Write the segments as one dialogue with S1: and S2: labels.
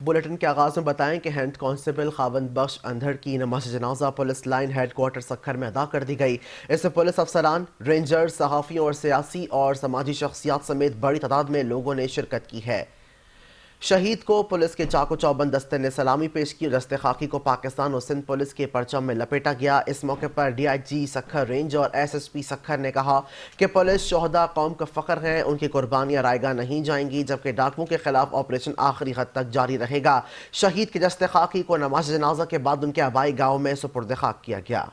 S1: Bulletin کے آغاز میں بتائیں کہ ہیڈ کانسٹیبل خاوند بخش اندھڑ کی نماز جنازہ police line headquarter Sukkur میں ادا کر دی گئی۔ اس میں پولیس افسران، رینجرز، صحافیوں اور سیاسی اور سماجی شخصیات سمیت بڑی تعداد میں لوگوں نے شرکت کی ہے۔ شہید کو پولیس کے چاق و چوبند دستے نے سلامی پیش کی۔ دست خاکی کو پاکستان اور سندھ پولیس کے پرچم میں لپیٹا گیا۔ اس موقع پر D I G Sukkur range اور ایس ایس پی سکھر نے کہا کہ پولیس شہداء قوم کا فخر ہیں، ان کی قربانیاں رائے گاہ نہیں جائیں گی، جبکہ ڈاکوؤں کے خلاف آپریشن آخری حد تک جاری رہے گا۔ شہید کے دست خاکی کو نماز جنازہ کے بعد ان کے آبائی گاؤں میں سپرد خاک کیا گیا۔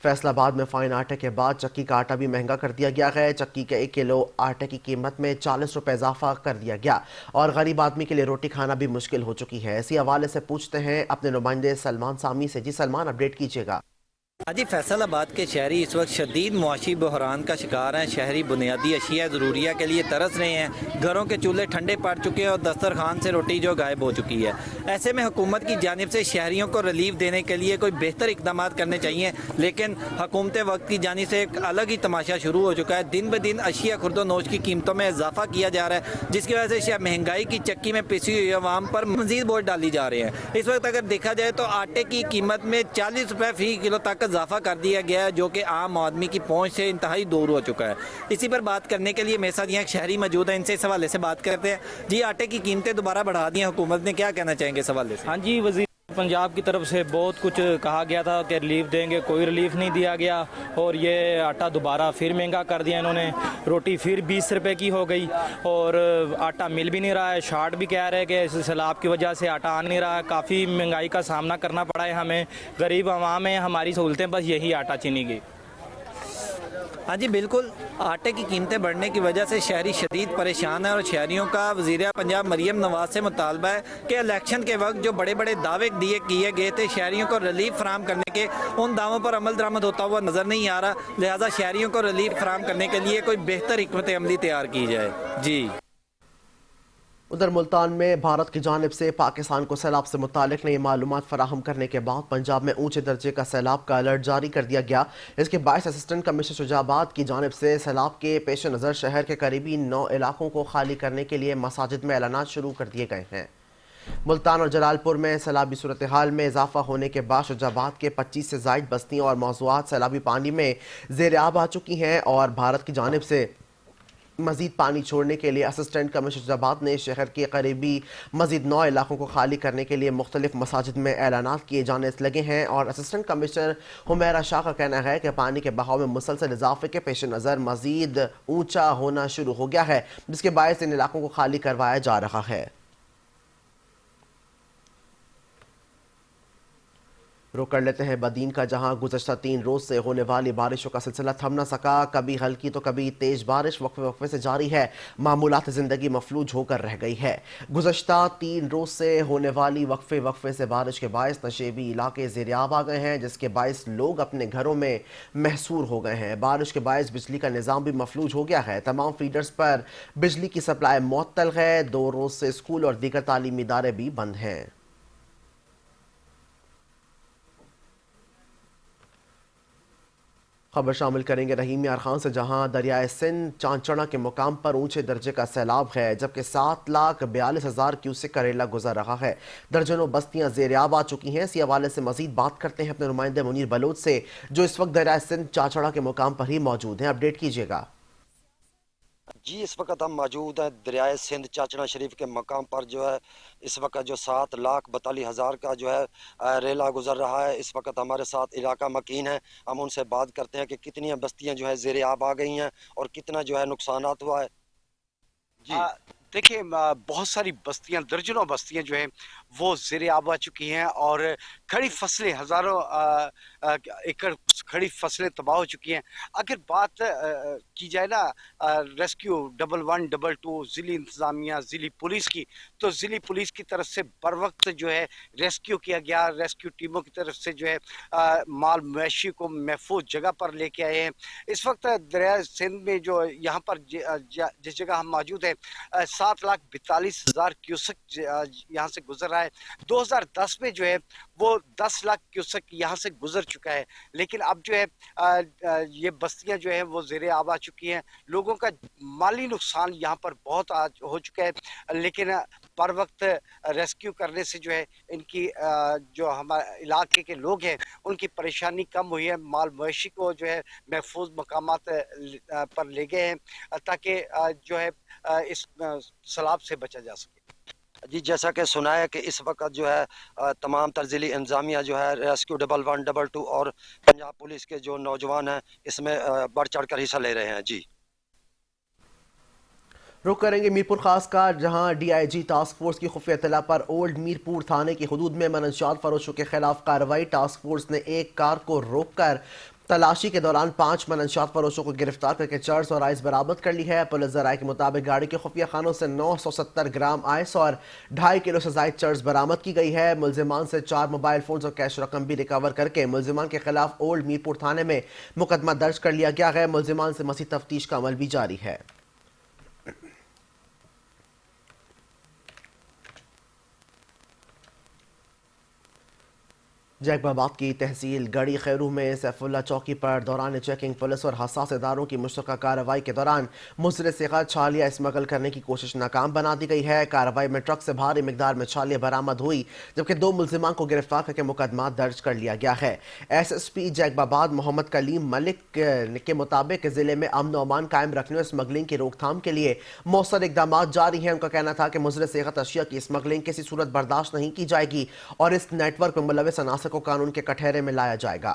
S1: فیصل آباد میں فائن آٹے کے بعد چکی کا آٹا بھی مہنگا کر دیا گیا ہے۔ چکی کے 1 کلو آٹے کی قیمت میں 40 روپے اضافہ کر دیا گیا اور غریب آدمی کے لیے روٹی کھانا بھی مشکل ہو چکی ہے۔ اسی حوالے سے پوچھتے ہیں اپنے نمائندے سلمان سامی سے۔ جی سلمان، اپڈیٹ کیجیے گا۔
S2: جی، فیصل آباد کے شہری اس وقت شدید معاشی بحران کا شکار ہیں۔ شہری بنیادی اشیاء ضروریہ کے لیے ترس رہے ہیں۔ گھروں کے چولہے ٹھنڈے پڑ چکے ہیں اور دسترخوان سے روٹی جو غائب ہو چکی ہے۔ ایسے میں حکومت کی جانب سے شہریوں کو ریلیف دینے کے لیے کوئی بہتر اقدامات کرنے چاہیے، لیکن حکومت وقت کی جانب سے ایک الگ ہی تماشا شروع ہو چکا ہے۔ دن بہ دن اشیاء خرد و نوش کی قیمتوں میں اضافہ کیا جا رہا ہے، جس کی وجہ سے مہنگائی کی چکی میں پسی ہوئی عوام پر مزید بوجھ ڈالی جا رہے ہیں۔ اس وقت اگر دیکھا جائے تو آٹے کی قیمت میں 40 روپے فی کلو تک اضافہ کر دیا گیا ہے، جو کہ عام آدمی کی پہنچ سے انتہائی دور ہو چکا ہے۔ اسی پر بات کرنے کے لیے میرے ساتھ یہاں ایک شہری موجود ہیں، ان سے اس حوالے سے بات کرتے ہیں۔ جی، آٹے کی قیمتیں دوبارہ بڑھا دی ہیں حکومت نے، کیا کہنا چاہیں گے اس حوالے سے؟
S3: ہاں جی، وزیر پنجاب کی طرف سے بہت کچھ کہا گیا تھا کہ ریلیف دیں گے، کوئی ریلیف نہیں دیا گیا اور یہ آٹا دوبارہ پھر مہنگا کر دیا انہوں نے۔ روٹی پھر 20 روپے کی ہو گئی اور آٹا مل بھی نہیں رہا ہے۔ شارٹ بھی کہہ رہے کہ اس سیلاب کی وجہ سے آٹا آ نہیں رہا ہے۔ کافی مہنگائی کا سامنا کرنا پڑا ہے ہمیں، غریب عوام ہیں، ہماری سہولتیں بس یہی آٹا چینی کی۔
S2: ہاں جی بالکل، آٹے کی قیمتیں بڑھنے کی وجہ سے شہری شدید پریشان ہیں اور شہریوں کا وزیر پنجاب مریم نواز سے مطالبہ ہے کہ الیکشن کے وقت جو بڑے بڑے دعوے کیے گئے تھے شہریوں کو ریلیف فراہم کرنے کے، ان دعووں پر عمل درآمد ہوتا ہوا نظر نہیں آ رہا، لہٰذا شہریوں کو ریلیف فراہم کرنے کے لیے کوئی بہتر حکمت عملی تیار کی جائے۔ جی،
S1: ادھر ملتان میں بھارت کی جانب سے پاکستان کو سیلاب سے متعلق نئی معلومات فراہم کرنے کے بعد پنجاب میں اونچے درجے کا سیلاب کا الرٹ جاری کر دیا گیا۔ اس کے باعث اسسٹنٹ کمشنر شجاع آباد کی جانب سے سیلاب کے پیش نظر شہر کے قریبی 9 علاقوں کو خالی کرنے کے لیے مساجد میں اعلانات شروع کر دیے گئے ہیں۔ ملتان اور جلال پور میں سیلابی صورتحال میں اضافہ ہونے کے بعد شجاع آباد کے 25 سے زائد بستیوں اور موضوعات سیلابی پانی میں زیر آب آ چکی ہیں اور بھارت کی جانب سے مزید پانی چھوڑنے کے لیے اسسٹنٹ کمشنر شجاع آباد نے شہر کے قریبی مزید 9 علاقوں کو خالی کرنے کے لیے مختلف مساجد میں اعلانات کیے جانے لگے ہیں اور اسسٹنٹ کمشنر حمیرہ شاہ کا کہنا ہے کہ پانی کے بہاؤ میں مسلسل اضافے کے پیش نظر مزید اونچا ہونا شروع ہو گیا ہے، جس کے باعث ان علاقوں کو خالی کروایا جا رہا ہے۔ رخ کر لیتے ہیں بدین کا، جہاں گزشتہ 3 روز سے ہونے والی بارشوں کا سلسلہ تھم نہ سکا۔ کبھی ہلکی تو کبھی تیز بارش وقفے وقفے سے جاری ہے۔ معمولات زندگی مفلوج ہو کر رہ گئی ہے۔ گزشتہ 3 روز سے ہونے والی وقفے وقفے سے بارش کے باعث نشیبی علاقے زیر آب آ گئے ہیں، جس کے باعث لوگ اپنے گھروں میں محصور ہو گئے ہیں۔ بارش کے باعث بجلی کا نظام بھی مفلوج ہو گیا ہے۔ تمام فیڈرز پر بجلی کی سپلائی معطل ہے۔ 2 روز سے اسکول اور دیگر تعلیمی ادارے بھی بند ہیں۔ خبر شامل کریں گے رحیم یار خان سے، جہاں دریائے سندھ چانچڑا کے مقام پر اونچے درجے کا سیلاب ہے، جبکہ 7,42,000 کیوسک کا ریلا گزر رہا ہے۔ درجنوں بستیاں زیر آب آ چکی ہیں۔ اسی حوالے سے مزید بات کرتے ہیں اپنے نمائندے منیر بلوچ سے، جو اس وقت دریائے سندھ چانچڑا کے مقام پر ہی موجود ہیں۔ اپڈیٹ کیجیے گا۔
S4: جی، اس وقت ہم موجود ہیں دریائے سندھ چاچڑا شریف کے مقام پر، جو ہے اس وقت جو 7,42,000 کا جو ہے ریلا گزر رہا ہے۔ اس وقت ہمارے ساتھ علاقہ مکین ہے، ہم ان سے بات کرتے ہیں کہ کتنی بستیاں جو ہے زیر آب آ گئی ہیں اور کتنا جو ہے نقصانات ہوا ہے۔ جی
S5: دیکھیں، بہت ساری بستیاں، درجنوں بستیاں جو ہیں وہ زیر آب آ چکی ہیں اور کھڑی فصلیں، ہزاروں ایکڑ کھڑی فصلیں تباہ ہو چکی ہیں۔ اگر بات کی جائے نا ریسکیو 112 ضلعی انتظامیہ، ضلعی پولیس کی، تو ضلعی پولیس کی طرف سے بر وقت جو ہے ریسکیو کیا گیا۔ ریسکیو ٹیموں کی طرف سے جو ہے مال مویشی کو محفوظ جگہ پر لے کے آئے ہیں۔ اس وقت دریائے سندھ میں جو یہاں پر جس جگہ ہم موجود ہیں 7,42,000 کیوسک یہاں سے گزر رہا ہے۔ रहा है। 2010 में जो है वो 10 लाख क्यूसेक यहाँ से गुजर चुका है, लेकिन अब जो है ये बस्तियां जो है वो ज़ेरे आब आ चुकी हैं। लोगों का माली नुकसान यहाँ पर बहुत हो चुका है, लेकिन पर वक्त रेस्क्यू करने से जो है इनकी जो हमारे इलाके के लोग हैं उनकी परेशानी कम हुई है। माल मवेशी को जो है महफूज मकामात पर ले गए हैं ताकि जो है इस सैलाब से बचा जा सके।
S4: जी, जैसा कि सुना है कि इस वक्त जो है तमाम तर्जीली इंतजामिया जो है रेस्क्यू 1122 और पंजाब पुलिस के जो नौजवान हैं इसमें बढ़ चढ़ कर हिस्सा ले रहे हैं। जी,
S1: रुक करेंगे मीरपुर खास का, जहां डीआईजी टास्क फोर्स की खुफिया इत्तला पर ओल्ड मीरपुर थाने की हदूद में मनशियात फरोशों के खिलाफ कार्रवाई। टास्क फोर्स ने एक कार को रोककर तलाशी के दौरान 5 मनशियात फरोशों को गिरफ्तार करके चर्स और आइस बरामद कर ली है। पुलिस ज़राए के मुताबिक गाड़ी के खुफिया खानों से 970 ग्राम आइस और 2.5 किलो से ज़ायद चर्स बरामद की गई है। मुलजिमान से 4 मोबाइल फोन और कैश रकम भी रिकवर करके मुलजिमान के खिलाफ ओल्ड मीरपुर थाने में मुकदमा दर्ज कर लिया गया है। मुलजिमान से मज़ीद तफ्तीश का अमल भी जारी है। जैकबाबाद की तहसील गड़ी खैरू में सैफुल्ला चौकी पर दौरान चेकिंग पुलिस और हसास इदारों की मुश्तरका कार्रवाई के दौरान मुज़र सिगत छालिया स्मगल करने की कोशिश नाकाम बना दी गई है। कार्रवाई में ट्रक से भारी मिकदार में छालिया बरामद हुई, जबकि 2 मुलजिमान को गिरफ्तार करके मुकदमा दर्ज कर लिया गया है। SSP जैकबाबाद मोहम्मद कलीम मलिक के मुताबिक जिले में अमन और अमान कायम रखने और स्मगलिंग की रोकथाम के लिए मौसर इकदाम जारी हैं। उनका कहना था कि मुज़र सिगत अशिया की स्मगलिंग किसी सूरत बर्दाश्त नहीं की जाएगी और इस नेटवर्क में मुलविस अनासर को कानून के कटहरे में लाया जाएगा।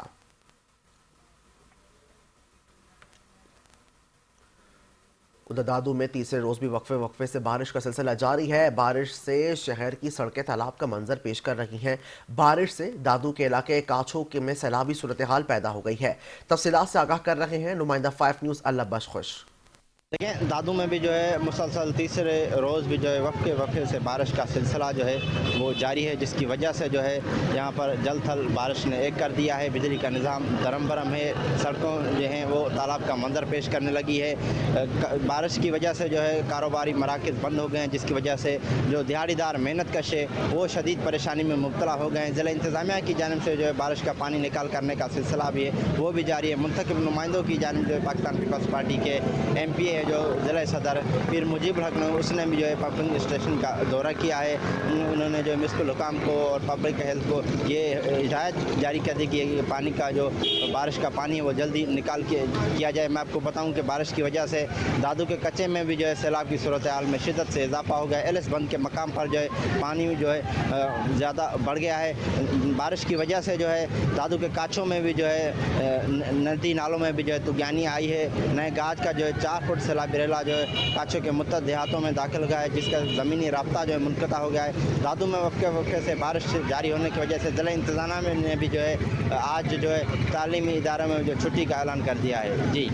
S1: उधर दादू में तीसरे रोज भी वक्फे से बारिश का सिलसिला जारी है। बारिश से शहर की सड़कें तालाब का मंजर पेश कर रही हैं। बारिश से दादू के इलाके काछो में सैलाबी सूरत हाल पैदा हो गई है। तफसीलात से आगाह कर रहे हैं नुमाइंदा 5 न्यूज़ अल्लाह बख्श खुश।
S6: देखिए, दादू में भी जो है मुसलसल तीसरे रोज़ भी जो है वक्फे से बारिश का सिलसिला जो है वो जारी है, जिसकी वजह से जो है यहाँ पर जल थल बारिश ने एक कर दिया है। बिजली का निज़ाम दरम बरम है, सड़कों जो हैं वो तालाब का मंजर पेश करने लगी है। बारिश की वजह से जो है कारोबारी मराकज़ बंद हो गए हैं, जिसकी वजह से जो दिहाड़ीदार मेहनत कश है वो शदीद परेशानी में मुब्तला हो गए हैं। ज़िला इंतज़ामिया की जानिब से जो है बारिश का पानी निकाल करने का सिलसिला भी है वो भी जारी है। मुंतखब नुमाइंदों की जानिब जो है पाकिस्तान पीपल्स पार्टी के MP जो ज़िला सदर पीर मुजीबुल हक ने उसने भी जो है पंपिंग स्टेशन का दौरा किया है। उन्होंने जो म्युनिसिपल हुकाम को और पब्लिक हेल्थ को ये हिदायत जारी कर दी कि पानी का जो बारिश का पानी है वो जल्दी निकाल के किया जाए। मैं आपको बताऊं कि बारिश की वजह से दादू के कच्चे में भी जो है सैलाब की सूरत हाल में शिद्दत से इजाफा हो गया। LS बंद के मकाम पर जो है पानी जो है ज़्यादा बढ़ गया है। बारिश की वजह से जो है दादू के काछों में भी जो है नदी नालों में भी जो है तुगानी आई है। नए गाज का जो है 4 फुट सैलाब रेला जो है काछों के मुतअद्दिद देहातों में दाखिल हो गया है, जिसका ज़मीनी राब्ता जो है मुनक़ता हो गया है। दादू में वक्फे से बारिश जारी होने की वजह से ज़िला इंतज़ामिया ने भी जो है आज जो है तालीमी इदारों में जो छुट्टी का ऐलान कर दिया है। जी,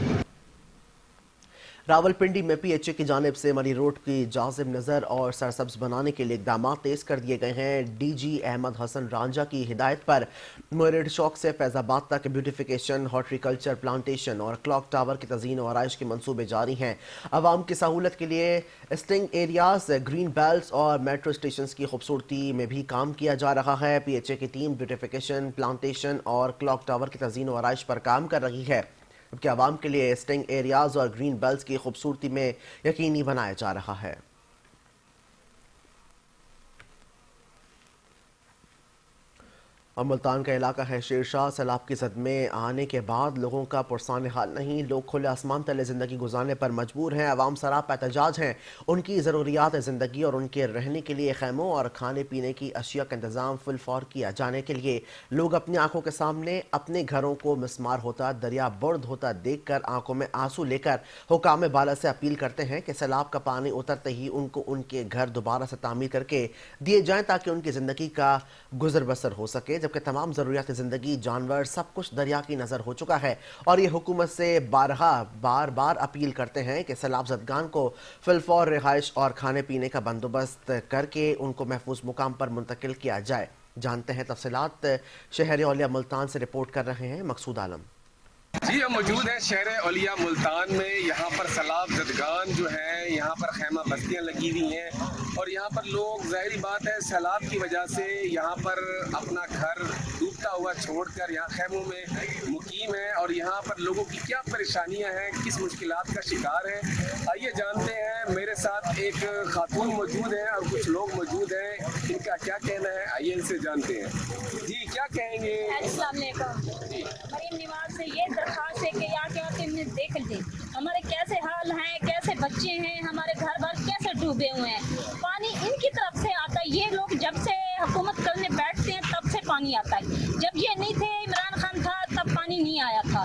S1: रावलपिंडी में PHA की जानिब से मरी रोड की जाजिब नज़र और सरसब्ज बनाने के लिए इक़दाम तेज़ कर दिए गए हैं। DG अहमद हसन रांझा की हिदायत पर मुरड चौक से फैज़ाबाद तक ब्यूटिफिकेशन, हॉर्टिकल्चर, प्लांटेशन और क्लॉक टावर की तज़ीन और आराइश के मंसूबे जारी हैं। आवाम की सहूलत के लिए स्टिंग एरियाज, ग्रीन बेल्ट और मेट्रो स्टेशन की खूबसूरती में भी काम किया जा रहा है। PHA की टीम ब्यूटिफिकेशन, प्लांटेशन और क्लॉक टावर की तज़ीन और आराइश पर काम कर रही है, जबकि आवाम के लिए स्टिंग एरियाज और ग्रीन बेल्ट की खूबसूरती में यकीनी बनाया जा रहा है। और मुल्तान का इलाका है शेरशाह। सैलाब की जद में आने के बाद लोगों का पुरसान हाल नहीं, लोग खुले आसमान तले ज़िंदगी गुजारने पर मजबूर हैं। आवाम सराप एहतजाज हैं। उनकी ज़रूरियात ज़िंदगी और उनके रहने के लिए खैमों और खाने पीने की अशिया का इंतज़ाम फुलफौर किया जाने के लिए लोग अपनी आंखों के सामने अपने घरों को मिसमार होता, दरिया बुर्द होता देख कर आंखों में आंसू लेकर हुकाम बाला से अपील करते हैं कि सैलाब का पानी उतरते ही उनको उनके घर दोबारा से तामीर करके दिए जाएँ, ताकि उनकी ज़िंदगी का गुजर बसर हो सके। जबकि तमाम ज़रूरियात ज़िंदगी, जानवर, सब कुछ दरिया की नज़र हो चुका है और ये हुकूमत से बार बार अपील करते हैं कि सैलाब ज़दगान को फिलफौर रिहाइश और खाने पीने का बंदोबस्त करके उनको महफूज मुकाम पर मुंतकिल किया जाए। जानते हैं तफसीलात, शहर औलिया मुल्तान से रिपोर्ट कर रहे हैं मकसूद आलम।
S7: जी, हम मौजूद हैं शहर औलिया मुल्तान में। यहाँ पर सैलाब ज़दगान जो है यहाँ पर खैमा बस्तियाँ लगी हुई हैं और यहाँ पर लोग ज़ाहिरी बात है सैलाब की वजह से यहाँ पर अपना घर डूबता हुआ छोड़कर यहाँ खैमों में मुकीम है और यहाँ पर लोगों की क्या परेशानियाँ हैं, किस मुश्किलात का शिकार है, आइए जानते हैं। मेरे साथ एक खातून मौजूद है और कुछ लोग मौजूद हैं, इनका क्या कहना है आइए इनसे जानते हैं। जी क्या कहेंगे?
S8: अस्सलाम वालेकुम। मरीम निवाज से ये दरख्वास्त है कि यहाँ के आके इन्हें देख लें हमारे कैसे हाल हैं, कैसे बच्चे हैं, हमारे घर भर कैसे डूबे हुए हैं। पानी इनकी तरफ से आता है, ये लोग जब से हुकूमत करने बैठते हैं तब से पानी आता है। जब ये नहीं थे, इमरान खान था, तब पानी नहीं आया था,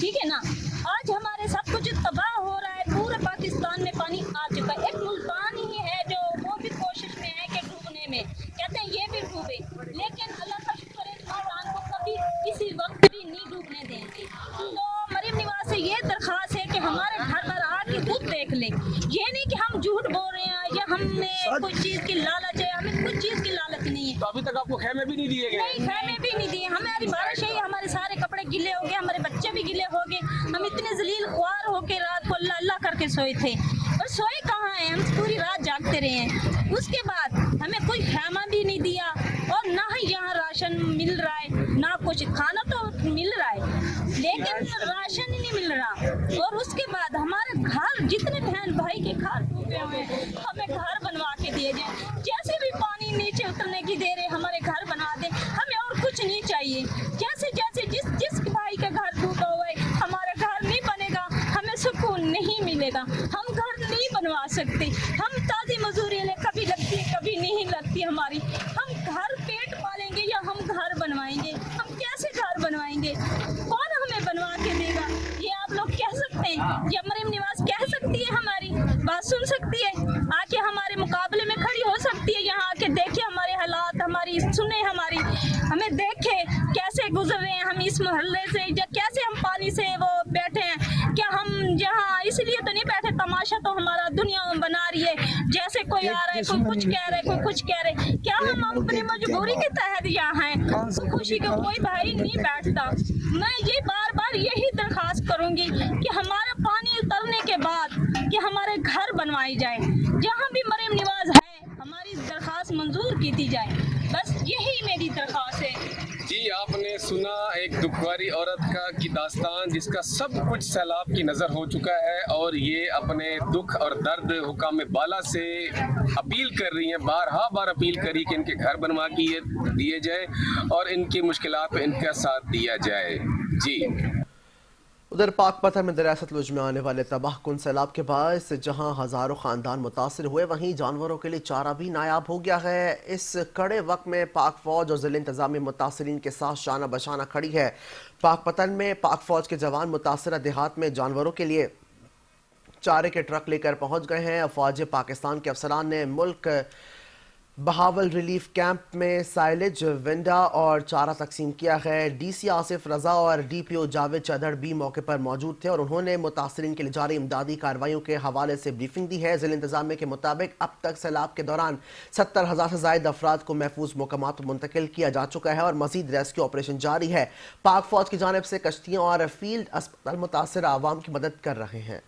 S8: ठीक है ना। आज हमारे सब कुछ तबाह हो रहा है, पूरे पाकिस्तान में पानी आ चुका है। एक मुल्तान ही है जो वो भी कोशिश में है कि डूबने में, कहते हैं ये भी डूबे, लेकिन अल्लाह का शुक्र है मुल्तान को कभी किसी वक्त भी नहीं डूबने देंगे। तो मरीम निवाज से ये दरख्वास्त है कि हमारे घर पर आके खुद देख ले, ये नहीं कि हम झूठ बोल रहे हैं या हमें कुछ चीज़ की लालच है, हमें कुछ चीज़ की लालच नहीं है।
S7: तो अभी तक आपको खैमे भी नहीं दिए गए?
S8: नहीं, खैमे भी नहीं दिए। हमारी बारिश है, हमारे सारे कपड़े गीले हो गए, हमारे बच्चे भी गीले हो गए। हम इतने जलील ख्वार होके रात को अल्लाह अल्लाह करके सोए थे, और सोए कहाँ हैं, हम पूरी रात जागते रहे हैं। उसके बाद हमें कोई खैमा भी नहीं दिया, और ना ही यहाँ राशन मिल रहा है, ना कुछ। खाना तो मिल रहा है लेकिन राशन ही नहीं मिल रहा। और उसके बाद हमारे घर जितने बहन भाई के घर टूटे हुए हैं, हमें घर बनवा के दिए जाए। जैसे भी पानी नीचे उतरने की देर है, हमारे घर बना दे, हमें और कुछ नहीं चाहिए। जैसे जैसे जिस भाई का घर टूटा हुआ है, हमारा घर नहीं बनेगा, हमें सुकून नहीं मिलेगा, हम घर नहीं बनवा सकते। हम ताज़ी मजदूरी ले, कभी लगती है कभी नहीं लगती हमारी। हम घर पेट पालेंगे या हम घर बनवाएंगे? हम कैसे घर बनवाएंगे? कौन हमें बनवा के देगा? ये आप लोग कह सकते हैं, या मरीम निवाज कह सकती है, हमारी बात सुन सकती है, आके हमारे मुकाबले में खड़ी हो सकती है। यहाँ आके देखे हमारे हालात, हमारी सुने, हमारी हमें देखे कैसे गुजर रहे हैं हम इस मोहल्ले से, या कैसे हम पानी से वो बैठे हैं। क्या हम यहाँ इसलिए तो नहीं बैठे, तमाशा तो हमारा दुनिया बना रही है, जैसे कोई आ रहा है, कोई कुछ कह रहा है, कोई कुछ कह रहे हैं। क्या हम अपनी मजबूरी के तहत यहाँ हैं? खुशी का कोई भाई नहीं बैठता। मैं ये बार बार यही दरख्वास्त करूंगी कि हमारा पानी उतरने के बाद कि हमारे घर बनवाई जाए, जहाँ भी मरीम निवाज है हमारी दरख्वास्त मंजूर की दी जाए। बस यही मेरी दरख्वास्त है।
S7: जी आपने सुना एक दुखवारी औरत का की दास्तान, जिसका सब कुछ सैलाब की नज़र हो चुका है, और ये अपने दुख और दर्द हुकाम बाला से अपील कर रही हैं, बार अपील करी कि इनके घर बनवा के दिए जाए और इनकी मुश्किलात पे इनका साथ दिया जाए। जी
S1: उधर पाक पत्थर में दरिया सतलुज में आने वाले तबाहकुन सैलाब के बायस जहां हज़ारों ख़ानदान मुतासिर हुए, वहीं जानवरों के लिए चारा भी नायाब हो गया है। इस कड़े वक्त में पाक फ़ौज और ज़िला इंतज़ामिया मुतासिरीन के साथ शाना बशाना खड़ी है। पाक पत्तन में पाक फ़ौज के जवान मुतासरा देहात में जानवरों के लिए चारे के ट्रक लेकर पहुँच गए हैं। अफवाज पाकिस्तान के अफसरान ने मुल्क बहावल रिलीफ कैंप में साइलेज, विंडा और चारा तकसीम किया है। डीसी आसिफ रजा और डीपीओ जावेद चदड़ भी मौके पर मौजूद थे और उन्होंने मुतासरीन के लिए जारी इमदादी कार्रवाइयों के हवाले से ब्रीफिंग दी है। ज़िला इंतज़ामिया के मुताबिक अब तक सैलाब के दौरान 70,000 से ज़ायद अफराद को महफूज मकामात पर मुंतकिल किया जा चुका है और मज़ीद रेस्क्यू ऑपरेशन जारी है। पाक फ़ौज की जानिब से कश्तियों और फील्ड अस्पताल मुतासर आवाम की मदद कर रहे हैं।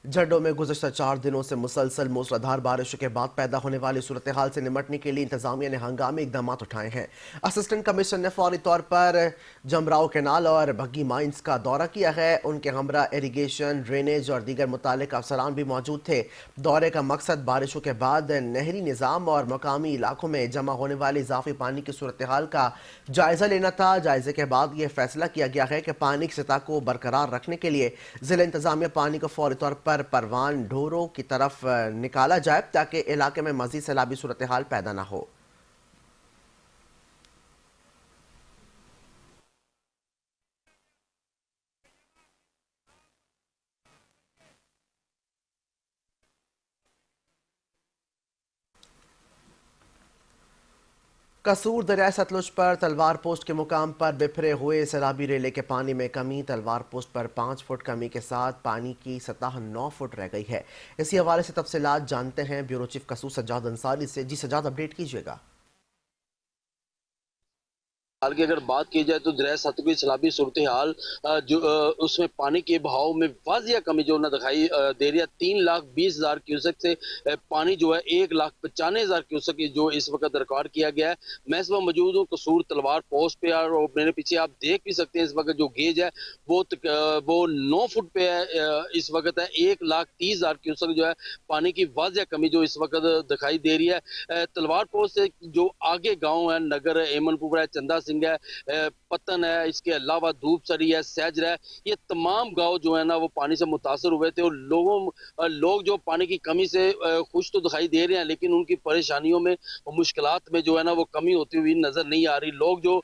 S1: झड्डों में गुज़श्ता 4 दिनों से मुसलसल मूसलाधार बारिशों के बाद पैदा होने वाली सूरत हाल से निमटने के लिए इंतजामिया ने हंगामी इकदाम उठाए हैं। असिस्टेंट कमिश्नर ने फौरी तौर पर जमराव कैनाल और भग्गी माइंस का दौरा किया है। उनके हमरा इरीगेशन, ड्रेनेज और दीगर मुतालिक अफसरान भी मौजूद थे। दौरे का मकसद बारिशों के बाद नहरी निज़ाम और मकामी इलाकों में जमा होने वाली इजाफी पानी की सूरत हाल का जायज़ा लेना था। जायजे के बाद ये फैसला किया गया है कि पानी की सतह को बरकरार रखने के लिए ज़िला इंतजामिया पानी को फौरी तौर पर परवान ढोरों की तरफ निकाला जाए ताकि इलाके में मजीद सैलाबी सूरत हाल पैदा ना हो। कसूर दरिया सतलुज पर तलवार पोस्ट के मुकाम पर बिखरे हुए सैलाबी रेले के पानी में कमी। तलवार पोस्ट पर 5 फुट कमी के साथ पानी की सतह 9 फुट रह गई है। इसी हवाले से तफसीलात जानते हैं ब्यूरो चीफ कसूर सज्जाद अंसारी से। जी सज्जाद, अपडेट कीजिएगा।
S9: حال کی اگر بات کی جائے تو دریائے ستلج کی سیلابی صورتحال جو اس میں پانی کے بہاؤ میں واضح کمی جو نہ دکھائی دے رہی ہے. 3,20,000 کیوسک سے پانی جو ہے 1,95,000 کیوسک جو اس وقت ریکارڈ کیا گیا ہے. میں اس وقت موجود ہوں قصور تلوار پوسٹ پہ اور میرے پیچھے آپ دیکھ بھی سکتے ہیں اس وقت جو گیج ہے وہ 9 فٹ پہ ہے اس وقت ہے. 1,30,000 کیوسک جو ہے پانی کی واضح کمی جو اس وقت دکھائی دے رہی ہے. تلوار پوسٹ سے جو آگے گاؤں ہے نگر ایمن پور ہے, چندا سنگھ ہے, پتن ہے, اس کے علاوہ دھوپ سری ہے, سیجر ہے, یہ تمام گاؤں جو ہے نا وہ پانی سے متاثر ہوئے تھے. اور لوگ جو پانی کی کمی سے خوش تو دکھائی دے رہے ہیں لیکن ان کی پریشانیوں میں اور مشکلات میں جو ہے نا وہ کمی ہوتی ہوئی نظر نہیں آ رہی. لوگ جو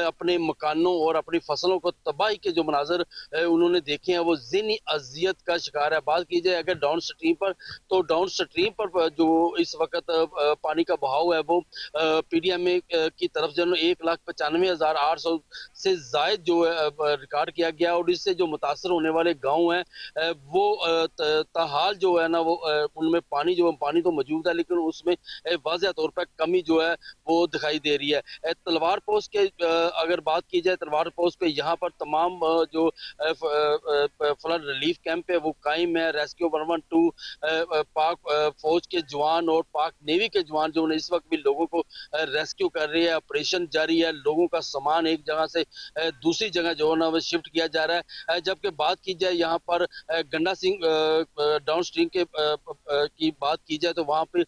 S9: اپنے مکانوں اور اپنی فصلوں کو تباہی کے جو مناظر انہوں نے دیکھے ہیں وہ ذہنی اذیت کا شکار ہے. بات کی جائے اگر ڈاؤن سٹریم پر تو ڈاؤن سٹریم پر جو اس وقت پانی کا بہاؤ ہے وہ پی ڈی ایم اے کی طرف سے 1,95,800 سے زائد جو ریکارڈ کیا گیا اور اس سے جو متاثر ہونے والے گاؤں ہیں وہ تاحال جو ہے نا وہ ان میں پانی تو موجود ہے لیکن اس میں واضح طور پر کمی جو ہے وہ دکھائی دے رہی ہے. تلوار پوسٹ کے اگر بات کی جائے تلوار پوسٹ پہ یہاں پر تمام جو فلڈ ریلیف کیمپ ہے وہ قائم ہے. ریسکیو 112 پاک فوج کے جوان اور پاک نیوی کے جوان جو اس وقت بھی لوگوں کو ریسکیو کر رہی ہے. آپریشن جاری ہے, لوگوں کا سامان ایک جگہ سے دوسری جگہ جو ہے نا وہ شفٹ کیا جا رہا ہے. جبکہ بات کی جائے یہاں پر گنڈا سنگھ ڈاؤن سٹریم کی بات کی جائے تو وہاں پہ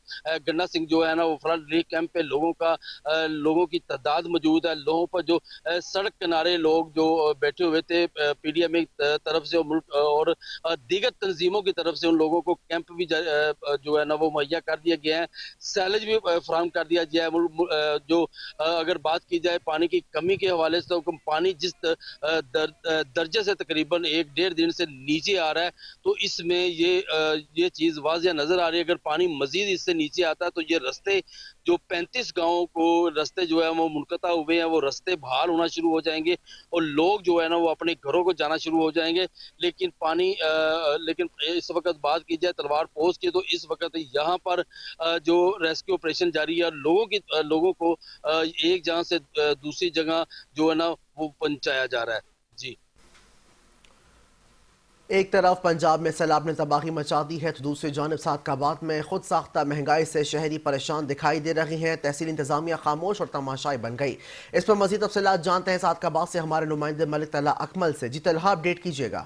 S9: گنڈا سنگھ جو ہے نا وہ فلڈ ریلیف کیمپ پہ لوگوں کی تعداد موجود ہے. لوگوں پر جو سڑک کنارے لوگ جو بیٹھے ہوئے تھے پی ڈی ایم طرف سے اور دیگر تنظیموں کی طرف سے ان لوگوں کو کیمپ بھی جو ہے نا وہ مہیا کر دیا گیا ہے. سیلج بھی فراہم کر دیا گیا ہے. جو اگر بات کی جائے پانی کی کمی کے حوالے سے تو پانی جس درجے سے تقریباً 1-1.5 دن سے نیچے آ رہا ہے تو اس میں یہ چیز واضح نظر آ رہی ہے. اگر پانی مزید اس سے نیچے آتا ہے تو یہ رستے جو 35 گاؤں کو رستے جو ہے وہ منقطع ہوئے ہیں وہ رستے بحال ہونا شروع ہو جائیں گے اور لوگ جو ہے نا وہ اپنے گھروں کو جانا شروع ہو جائیں گے. لیکن اس وقت بات کی جائے تلوار پوسٹ کی تو اس وقت یہاں پر جو ریسکیو آپریشن جاری ہے لوگوں کو ایک جگہ سے دوسری جگہ جو ہے نا وہ پہنچایا جا رہا ہے. جی,
S1: ایک طرف پنجاب میں سیلاب نے تباہی مچا دی ہے تو دوسری جانب صادقاباد میں خود ساختہ مہنگائی سے شہری پریشان دکھائی دے رہے ہیں. تحصیل انتظامیہ خاموش اور تماشائی بن گئی. اس پر مزید تفصیلات جانتے ہیں صادقاباد سے ہمارے نمائندے ملک طلحہ اکمل سے. جی طلحہ, اپڈیٹ کیجیے گا.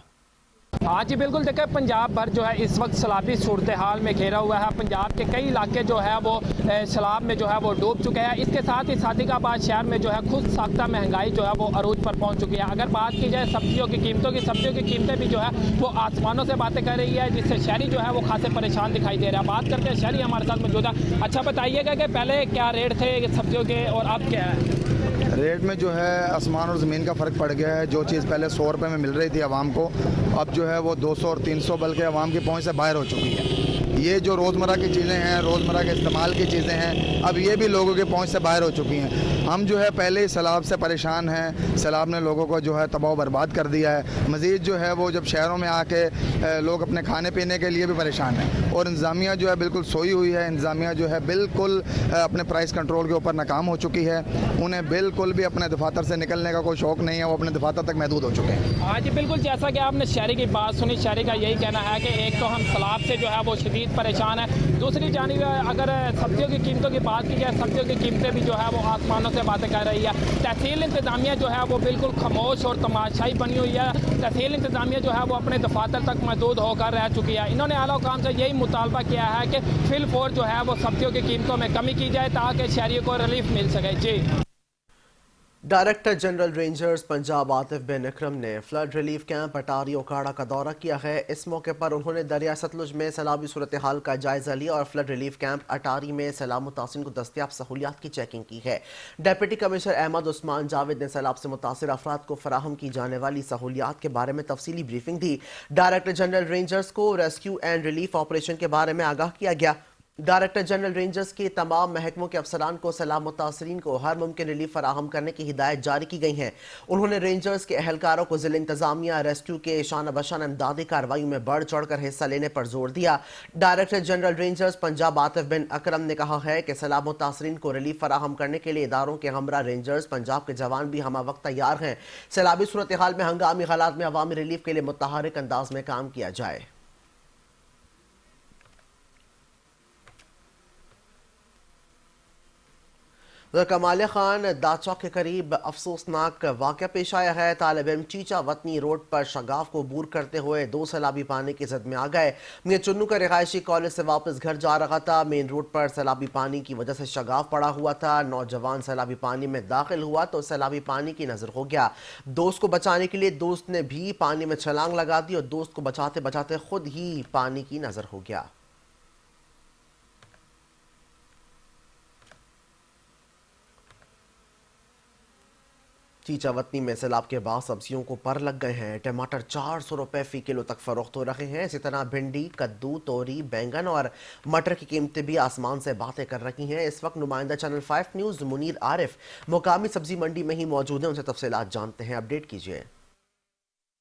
S10: ہاں جی بالکل, دیکھیں پنجاب بھر جو ہے اس وقت سیلابی صورتحال میں گھیرا ہوا ہے. پنجاب کے کئی علاقے جو ہے وہ سیلاب میں جو ہے وہ ڈوب چکے ہیں. اس کے ساتھ ہی صادقاباد شہر میں جو ہے خود ساختہ مہنگائی جو ہے وہ عروج پر پہنچ چکی ہے. اگر بات کی جائے سبزیوں کی قیمتیں بھی جو ہے وہ آسمانوں سے باتیں کر رہی ہے جس سے شہری جو ہے وہ خاصے پریشان دکھائی دے رہا ہے. بات کرتے ہیں شہری ہمارے ساتھ موجود ہے. اچھا بتائیے گا کہ پہلے کیا ریٹ تھے سبزیوں کے اور اب کیا ہے؟
S11: ریٹ میں جو ہے آسمان اور زمین کا فرق پڑ گیا ہے. جو چیز پہلے 100 روپے میں مل رہی تھی عوام کو اب جو ہے وہ 200 اور 300 بلکہ عوام کی پہنچ سے باہر ہو چکی ہے. یہ جو روزمرہ کی چیزیں ہیں, روزمرہ کے استعمال کی چیزیں ہیں, اب یہ بھی لوگوں کی پہنچ سے باہر ہو چکی ہیں. ہم جو ہے پہلے ہی سیلاب سے پریشان ہیں. سیلاب نے لوگوں کو جو ہے تباہ و برباد کر دیا ہے. مزید جو ہے وہ جب شہروں میں آ کے لوگ اپنے کھانے پینے کے لیے بھی پریشان ہیں اور انتظامیہ جو ہے بالکل سوئی ہوئی ہے. انتظامیہ جو ہے بالکل اپنے پرائس کنٹرول کے اوپر ناکام ہو چکی ہے. انہیں بالکل بھی اپنے دفاتر سے نکلنے کا کوئی شوق نہیں ہے. وہ اپنے دفاتر تک محدود ہو چکے ہیں.
S10: ہاں جی بالکل, جیسا کہ آپ نے شہری کی بات سنی, شہری کا یہی کہنا ہے کہ ایک تو ہم سیلاب سے جو ہے وہ شدید پریشان ہیں. دوسری جانب اگر سبزیوں کی قیمتوں کی بات کی جائے سبزیوں کی قیمتیں بھی جو ہے وہ آسمانوں سے باتیں کر رہی ہے. تحصیل انتظامیہ جو ہے وہ بالکل خاموش اور تماشائی بنی ہوئی ہے. تحصیل انتظامیہ جو ہے وہ اپنے دفاتر تک محدود ہو کر رہ چکی ہے. انہوں نے اعلیٰ حکام سے یہی مطالبہ کیا ہے کہ فی الفور جو ہے وہ سبزیوں کی قیمتوں میں کمی کی جائے تاکہ شہریوں کو ریلیف مل سکے. جی,
S1: director general rangers Punjab Atif bin Akram نے flood relief camp Atari Okara کا دورہ کیا ہے. اس موقع پر انہوں نے دریائے ستلج میں سیلابی صورتحال کا جائزہ لیا اور فلڈ ریلیف کیمپ اٹاری میں سیلاب متاثرین کو دستیاب سہولیات کی چیکنگ کی ہے. ڈپٹی کمشنر احمد عثمان جاوید نے سیلاب سے متاثر افراد کو فراہم کی جانے والی سہولیات کے بارے میں تفصیلی بریفنگ دی. ڈائریکٹر جنرل رینجرز کو ریسکیو اینڈ ریلیف آپریشن کے بارے میں آگاہ کیا گیا. डायरेक्टर जनरल रेंजर्स के तमाम महकमों के अफसरान को सैलाब मुतासरीन को हर मुमकिन रिलीफ फराहम करने की हिदायत जारी की गई हैं। उन्होंने रेंजर्स के एहलकारों को जिला इंतजामिया रेस्क्यू के शान बशान इमदादी कार्रवाई में बढ़ चढ़ कर हिस्सा लेने पर जोर दिया। Director general rangers Punjab Atif bin Akram ने कहा है कि सैलाब मुतासरीन को रिलीफ फराहम करने के लिए इदारों के हमरा रेंजर्स पंजाब के जवान भी हमा वक्त तैयार हैं। सैलाबी सूरत हाल में हंगामी हालात में अवामी रिलीफ के लिए मुतहरिक अंदाज में काम किया जाए। कमालिया खान दाचा के करीब अफसोसनाक वाक़या पेश आया है। तालिब इल्म चीचा वतनी रोड पर शगाफ को बूर करते हुए 2 सैलाबी पानी की जद में आ गए। ये चुन्नू का रिहायशी कॉलेज से वापस घर जा रहा था। मेन रोड पर सैलाबी पानी की वजह से शगाफ पड़ा हुआ था। नौजवान सैलाबी पानी में दाखिल हुआ तो सैलाबी पानी की नजर हो गया। दोस्त को बचाने के लिए दोस्त ने भी पानी में छलांग लगा दी और दोस्त को बचाते बचाते खुद ही पानी की नजर हो गया। चीचावतनी में सैलाब के बाद सब्जियों को पर लग गए हैं। टमाटर 400 रुपए फी किलो तक फरोख्त हो रहे हैं। इसी तरह भिंडी, कद्दू, तोरी, बैंगन और मटर की कीमतें भी आसमान से बातें कर रही हैं। इस वक्त नुमाइंदा चैनल 5 न्यूज़ मुनीर आरिफ मुकामी सब्जी मंडी में ही मौजूद हैं। उनसे तफसीलात जानते हैं। अपडेट कीजिए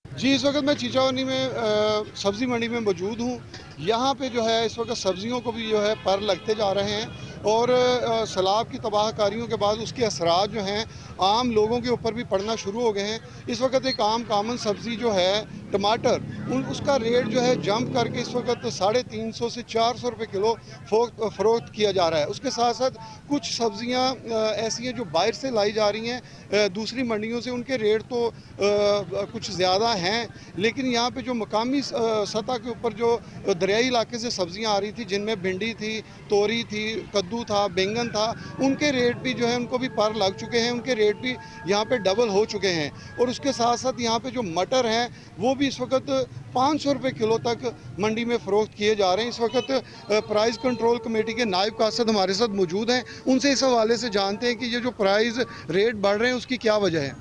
S12: जी। इस वक्त मैं चीचावनी में सब्ज़ी मंडी में मौजूद हूँ। यहाँ पे जो है इस वक्त सब्जियों को भी जो है पर लगते जा रहे हैं और सैलाब की तबाहकारियों के बाद उसके असरात जो हैं आम लोगों के ऊपर भी पड़ना शुरू हो गए हैं। इस वक्त एक आम कामन सब्ज़ी जो है टमाटर, उसका रेट जो है जंप करके इस वक्त 350 से 400 रुपये किलो फ़रोख्त किया जा रहा है। उसके साथ साथ कुछ सब्ज़ियाँ ऐसी हैं जो बाहर से लाई जा रही हैं दूसरी मंडियों से, उनके रेट तो कुछ ज़्यादा हैं, लेकिन यहाँ पे जो मकामी सतह के ऊपर जो दरियाई इलाके से सब्ज़ियाँ आ रही थी जिनमें भिंडी थी, तोरी थी, कद्दू था, बैंगन था, उनके रेट भी जो है उनको भी पर लग चुके हैं। उनके रेट भी यहाँ पे डबल हो चुके हैं। और उसके साथ साथ यहाँ पे जो मटर हैं वो भी इस वक्त 500 रुपये किलो तक मंडी में फ़रोख्त किए जा रहे हैं। इस वक्त प्राइस कंट्रोल कमेटी के नायब कासद हमारे साथ मौजूद हैं। उनसे इस हवाले से जानते हैं कि ये जो प्राइस रेट बढ़ रहे हैं उसकी क्या वजह है।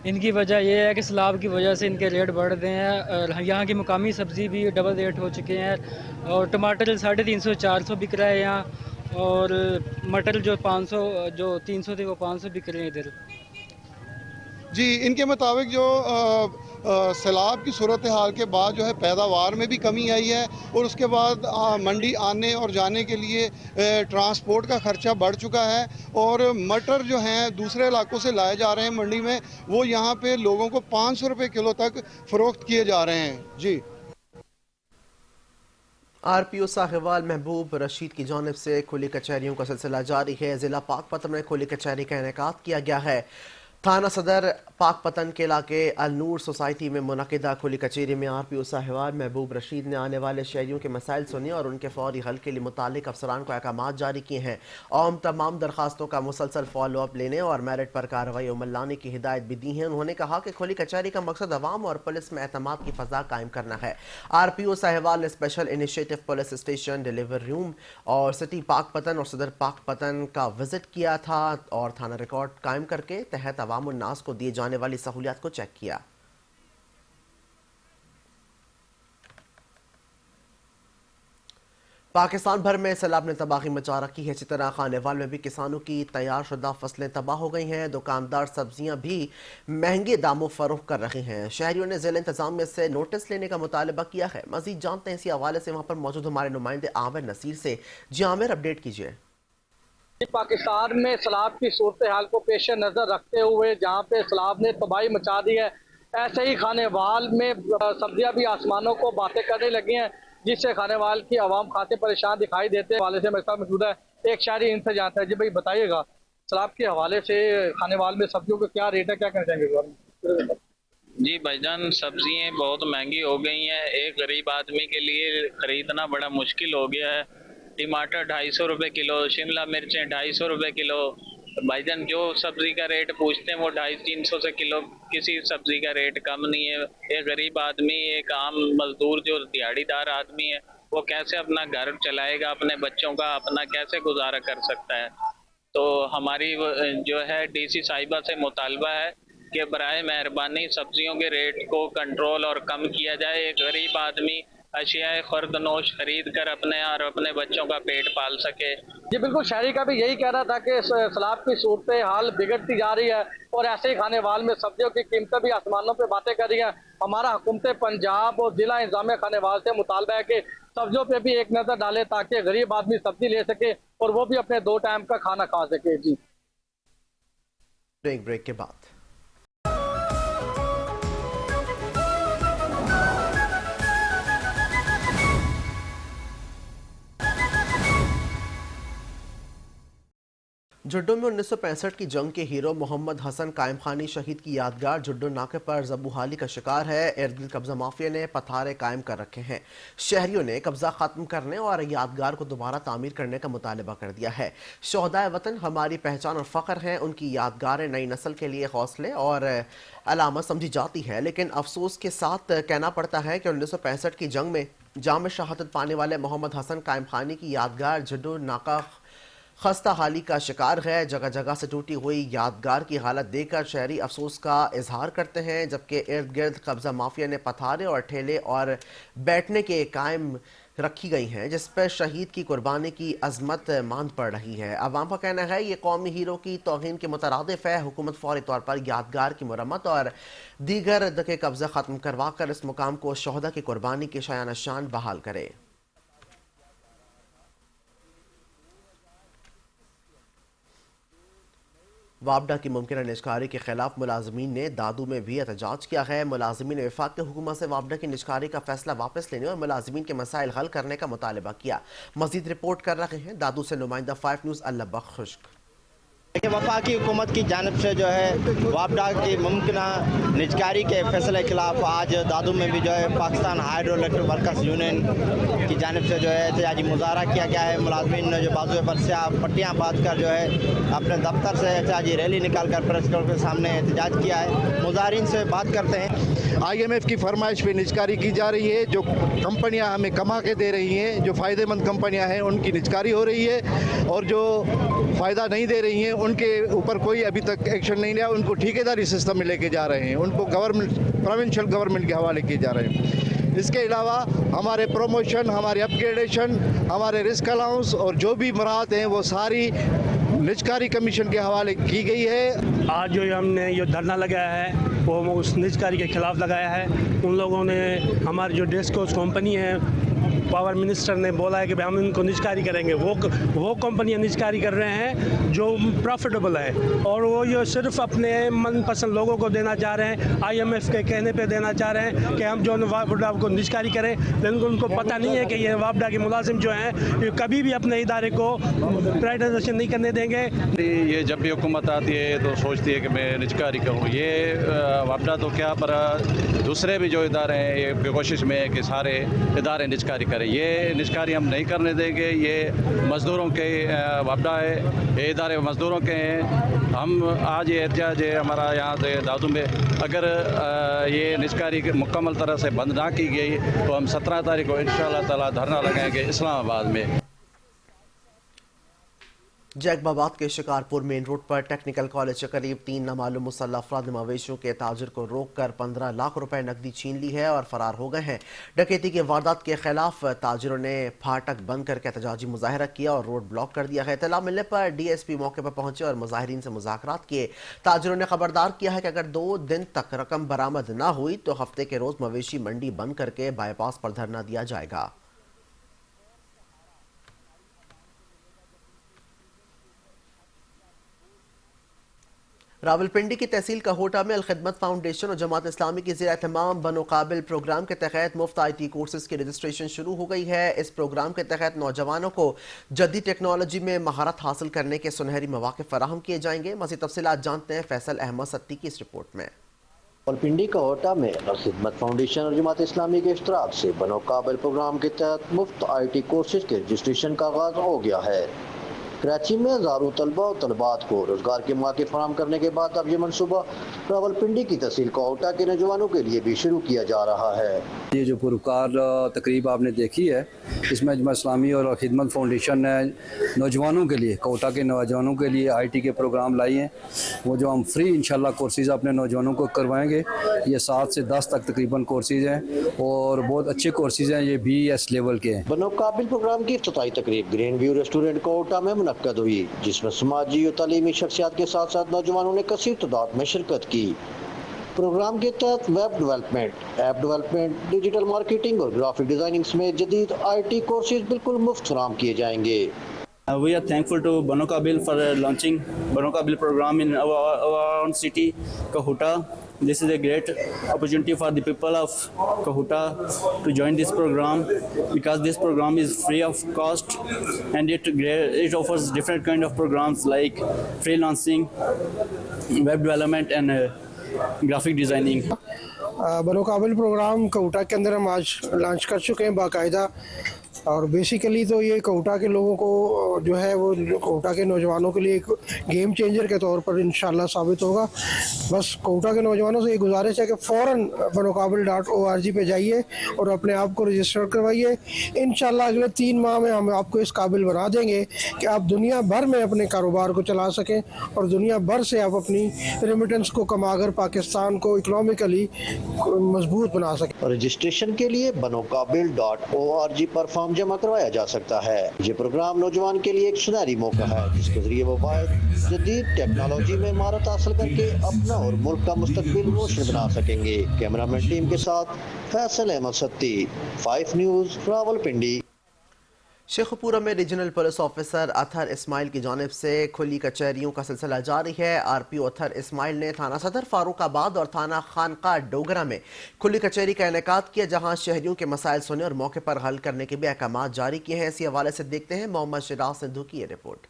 S13: इनकी वजह यह है कि सैलाब की वजह से इनके रेट बढ़ रहे हैं और यहाँ की मुकामी सब्ज़ी भी डबल रेट हो चुके हैं। और टमाटर 350-400 बिक रहा है यहाँ, और मटर जो 300 थे वो 500 बिक रहे हैं इधर।
S12: जी, इनके मुताबिक जो सैलाब की सूरत हाल के बाद जो है पैदावार में भी कमी आई है और उसके बाद मंडी आने और जाने के लिए ट्रांसपोर्ट का ख़र्चा बढ़ चुका है। और मटर जो हैं दूसरे इलाकों से लाए जा रहे हैं मंडी में, वो यहाँ पे लोगों को 500 रुपये किलो तक फ़रोख्त किए जा रहे हैं। जी।
S1: RPO साहिवाल महबूब रशीद की जानिब से खुली कचहरियों का सिलसिला जारी है। ज़िला पाकपतन में खुली कचहरी का इनेकाद किया गया है। थाना सदर पाकपतन के इलाके अलनूर सोसाइटी में मुनक़िदा खुली कचहरी में RPO साहिवाल महबूब रशीद ने आने वाले शहरियों के मसाइल सुने और उनके फौरी हल के लिए मुतालिक अफसरान को अहकामात जारी किए हैं। और तमाम दरखास्तों का मुसलसल फॉलो अप लेने और मेरिट पर कार्रवाई अमल लाने की हिदायत भी दी है। उन्होंने कहा कि खुली कचहरी का मकसद अवाम और पुलिस में एतमाद की फ़ज़ा कायम करना है। RPO साहिवाल ने special initiative police station, delivery room और सिटी पाकपतन और सदर पाकपतन का विजिट किया था और थाना रिकॉर्ड कायम करके तहत अवाम उन्नास को दिए जाने वाली सहूलियात को चेक किया। पाकिस्तान भर में सैलाब ने तबाही मचा रखी है। इसी तरह खानेवाल में भी किसानों की तैयार शुदा फसलें तबाह हो गई हैं। दुकानदार सब्जियां भी महंगे दामों फरोख्त कर रहे हैं। शहरियों ने जिला इंतजामिया से नोटिस लेने का मुतालबा किया है। मजीद जानते हैं इसी हवाले से वहां पर मौजूद हमारे नुमाइंदे आमिर नसीर से। जी आमिर, अपडेट कीजिए।
S14: पाकिस्तान में सैलाब की सूरत हाल को पेश नज़र रखते हुए जहाँ पे सैलाब ने तबाही मचा दी है, ऐसे ही खानेवाल में सब्जियां भी आसमानों को बातें करने लगी हैं, जिससे खानेवाल की आवाम खाते परेशान दिखाई देते हैं। हवाले से मेरे साथ मौजूद है एक शहरी, इनसे जानता है। जी भाई बताइएगा, सैलाब के हवाले से खानेवाल में सब्जियों का क्या रेट है, क्या कहना चाहेंगे?
S15: जी भाईजान, सब्जियाँ बहुत महंगी हो गई हैं। एक गरीब आदमी के लिए खरीदना बड़ा मुश्किल हो गया है। टमाटर 250 रुपये किलो, शिमला मिर्चें 250 रुपये किलो। भाईजान जो सब्जी का रेट पूछते हैं वो 250-300 से किलो, किसी सब्जी का रेट कम नहीं है। एक गरीब आदमी, एक आम मजदूर जो दिहाड़ीदार आदमी है, वो कैसे अपना घर चलाएगा, अपने बच्चों का अपना कैसे गुजारा कर सकता है। तो हमारी जो है DC साहिबा से मुतालबा है कि बराए मेहरबानी सब्जियों के रेट को कंट्रोल और कम किया जाए। एक गरीब आदमी अशियाए खुर्दनोश खरीद कर अपने और अपने बच्चों का पेट पाल सके।
S14: जी बिल्कुल, शहरी का भी यही कहना था कि सैलाब की सूरत हाल बिगड़ती जा रही है और ऐसे ही खाने वाल में सब्जियों की कीमतें भी आसमानों पे बातें कर रही हैं। हमारा हुकूमत पंजाब और जिला इंतजामिया खाने वाल से मुतालबा है कि सब्जियों पे भी एक नज़र डाले ताकि गरीब आदमी सब्जी ले सके और वो भी अपने 2 टाइम का खाना खा सके। जी
S1: ब्रेक के बाद जुड्डो में 1965 की जंग के हीरो मोहम्मद हसन कायम खानी शहीद की यादगार जुड्डो नाके पर ज़बूहाली का शिकार है। इर्द गिर्द कब्जा माफिया ने पथारे कायम कर रखे हैं। शहरियों ने कब्जा खत्म करने और यादगार को दोबारा तामीर करने का मुतालबा कर दिया है। शोहदाए वतन हमारी पहचान और फ़ख्र हैं। उनकी यादगारें नई नस्ल के लिए हौसले और अलामत समझी जाती है, लेकिन अफसोस के साथ कहना पड़ता है कि 1965 की जंग में जाम शहादत पाने वाले मोहम्मद हसन कायम खानी की यादगार जुड्डो नाका खस्ता हाली का शिकार है। जगह जगह से टूटी हुई यादगार की हालत देखकर शहरी अफसोस का इजहार करते हैं, जबकि इर्द गिर्द कब्जा माफिया ने पथारे और ठेले और बैठने के कायम रखी गई हैं, जिस पर शहीद की कुर्बानी की अजमत मांद पड़ रही है। अवाम का कहना है ये कौमी हीरो की तौहीन के मुतरादिफ है। हुकूमत फौरी तौर पर यादगार की मुरम्मत और दीगर के कब्जा खत्म करवा कर इस मुकाम को शोहदा की कुर्बानी के शायान शान बहाल करे। वापडा की मुमकिन निजकारी के खिलाफ मुलाजमीन ने दादू में भी एहतजाज किया है। मुलाजमीन ने वफाक की हुकूमत से वापडा की निजकारी का फैसला वापस लेने और मुलाजमीन के मसाइल हल करने का मुतालबा किया। मजीद रिपोर्ट कर रहे हैं दादू से नुमाइंदा 5 न्यूज़ अल्लाह बख्श खुश्क।
S6: वफाकी हुकूमत की जानिब से जो है वापडा की मुमकिन निजकारी के फैसले के खिलाफ आज दादू में भी जो है Pakistan hydro electric workers union की जानिब से जो है एहतजाजी मुजाहरा किया गया है। मुलाजमीन ने जो बाजुए पर स्याह पट्टियाँ बांध कर जो है अपने दफ्तर से एहतजाजी रैली निकाल कर प्रेस क्लब के सामने एहतजाज किया है। मुजाहरीन से बात करते हैं।
S16: IMF की फरमाइश पे निजकारी की जा रही है। जो कंपनियां हमें कमा के दे रही हैं, जो फ़ायदेमंद कंपनियां हैं, उनकी निजकारी हो रही है और जो फ़ायदा नहीं दे रही हैं उनके ऊपर कोई अभी तक एक्शन नहीं लिया। उनको ठेकेदारी सिस्टम में लेके जा रहे हैं, उनको गवर्नमेंट प्रोविंशियल गवर्नमेंट के हवाले किए जा रहे हैं। इसके अलावा हमारे प्रमोशन, हमारे अपग्रेडेशन, हमारे रिस्क अलाउंस और जो भी मराहत हैं वो सारी निजकारी कमीशन के हवाले की गई है।
S17: आज जो हमने ये धरना लगाया है वो उस निजकारी के खिलाफ लगाया है। उन लोगों ने हमारी जो डेस्कोस कंपनी है, पावर मिनिस्टर ने बोला है कि हम इनको निजकारी करेंगे। वो कंपनियां निजकारी कर रहे हैं जो प्रॉफिटेबल है और वो ये सिर्फ अपने मनपसंद लोगों को देना चाह रहे हैं। IMF के कहने पे देना चाह रहे हैं कि हम जो वापडा को निजकारी करें, लेकिन उनको पता नहीं है कि ये वापडा के मुलाजिम जो हैं ये कभी भी अपने इदारे को प्राइवेटाइजेशन नहीं करने देंगे।
S18: ये जब भी हुकूमत आती है तो सोचती है कि मैं निजकारी करूँ। ये वापडा तो क्या पर दूसरे भी जो इदारे हैं ये कोशिश में है कि सारे इदारे निजकारी करें। ये निजकारी हम नहीं करने देंगे। ये मज़दूरों के वापडा है, ये इदारे मज़दूरों के हैं। हम आज ये एहतजाज है हमारा यहाँ से दादू में, अगर ये निजकारी मुकम्मल तरह से बंद ना की गई तो हम 17 तारीख को इंशाअल्लाह ताला धरना लगाएंगे इस्लामाबाद में।
S1: जैकबाबाद के शिकारपुर मेन रोड पर टेक्निकल कॉलेज के करीब 3 नामालूम मुसल्लह अफराद ने मवेशियों के ताजिर को रोककर 15 लाख रुपए नकदी छीन ली है और फरार हो गए हैं। डकैती की वारदात के खिलाफ ताजिरों ने फाटक बंद करके एहतजाजी मुजाहरा किया और रोड ब्लॉक कर दिया है। इत्तला मिलने पर DSP मौके पर पहुंचे और मुजाहिरीन से मुज़ाकरात किए। ताजिरों ने खबरदार किया है कि अगर 2 दिन तक रकम बरामद न हुई तो हफ्ते के रोज मवेशी मंडी बंद करके बाईपास पर धरना दिया जाएगा। रावलपिंडी की तहसील कहोटा में अलखिदमत फाउंडेशन और जमात इस्लामी की ज़ेर एहतमाम बनो काबिल प्रोग्राम के तहत मुफ्त IT कोर्सेज की रजिस्ट्रेशन शुरू हो गई है। इस प्रोग्राम के तहत नौजवानों को जदीद टेक्नोलॉजी में महारत हासिल करने के सुनहरी मौके फराहम किए जाएंगे। मज़ीद तफसीलात जानते हैं फैसल अहमद सत्ती की इस रिपोर्ट में।
S19: रावलपिंडी कहोटा में अलखिदमत फाउंडेशन और जमात इस्लामी के इश्तराक से बनो काबिल प्रोग्राम के तहत मुफ्त IT कोर्सेज के रजिस्ट्रेशन का आगाज हो गया है। कराची में हज़ारों तलबा और तलबात को रोजगार के मौके फराहम करने के बाद अब ये मनसूबा रावलपिंडी की तहसील कोटा के नौजवानों के लिए भी शुरू किया जा रहा है।
S20: ये जो पुरस्कार तकरीब आपने देखी है, इसमें अजमा इस्लामी और खिदमत फाउंडेशन ने नौजवानों के लिए, कोटा के नौजवानों के लिए IT के प्रोग्राम लाई हैं। वो जो हम फ्री इंशाल्लाह कोर्सेज़ अपने नौजवानों को करवाएंगे। ये 7 से 10 तक तकरीबन कोर्सेज़ हैं और बहुत अच्छे कोर्सेज़ हैं, ये BS लेवल के हैं।
S19: बनोकाबिल प्रोग्राम की इफ्तिताई तकरीब ग्रीन व्यू रेस्टोरेंट कोटा में मुनक्कद हुई, जिसमें समाजी और तालीमी शख्सियात के साथ साथ नौजवानों ने कसीर तादाद में शिरकत की। प्रोग्राम के तहत web development, app development, digital marketing और ग्राफिक डिजाइनिंग में जदीद IT कोर्सेज बिल्कुल मुफ्त फराहम किए जाएंगे।
S21: We are thankful to Bannokabil for launching Bannokabil program in our own city, Kahuta. This is a great opportunity for the people of Kahuta to join this program because this program is free of cost and it offers different kind of programs like freelancing, web development and graphic designing.
S22: Banoqabil program quota के अंदर हम आज launch कर चुके हैं बाकायदा, और basically तो ये कोटा के लोगों को जो है वो कोटा के नौजवानों के लिए एक गेम चेंजर के तौर पर इंशाल्लाह साबित होगा। बस कोटा के नौजवानों से ये गुजारिश है कि फ़ौरन बनोकाबिल.org पे जाइए और अपने आप को रजिस्टर करवाइए। इंशाल्लाह अगले 3 माह में हम आपको इस काबिल बना देंगे कि आप दुनिया भर में अपने कारोबार को चला सकें और दुनिया भर से आप अपनी रेमिटेंस को कमाकर पाकिस्तान को इकोनॉमिकली मजबूत बना सकें।
S19: रजिस्ट्रेशन के लिए बनोकाबिल.org पर फॉर्म जमा करवाया जा सकता है। ये प्रोग्राम नौजवान के लिए एक सुनहरी मौका है, जिसके जरिए वो जदीद टेक्नोलॉजी में महारत हासिल करके अपना और मुल्क का मुस्तकबिल रोशन बना सकेंगे। कैमरामैन टीम के साथ फैसल अहमद सत्ती, 5 न्यूज़, रावलपिंडी।
S1: शेखपुरा में regional police officer Athar Ismail की जानिब से खुली कचहरियों का सिलसिला जारी है। RPO अतहर इस्माइल ने थाना सदर फारूकाबाद और थाना खानका डोगरा में खुली कचहरी का इनेकाद किया, जहां शहरियों के मसाइल सुने और मौके पर हल करने के भी अहकाम जारी किए हैं। इसी हवाले से देखते हैं मोहम्मद शिराज सिंधु की ये रिपोर्ट।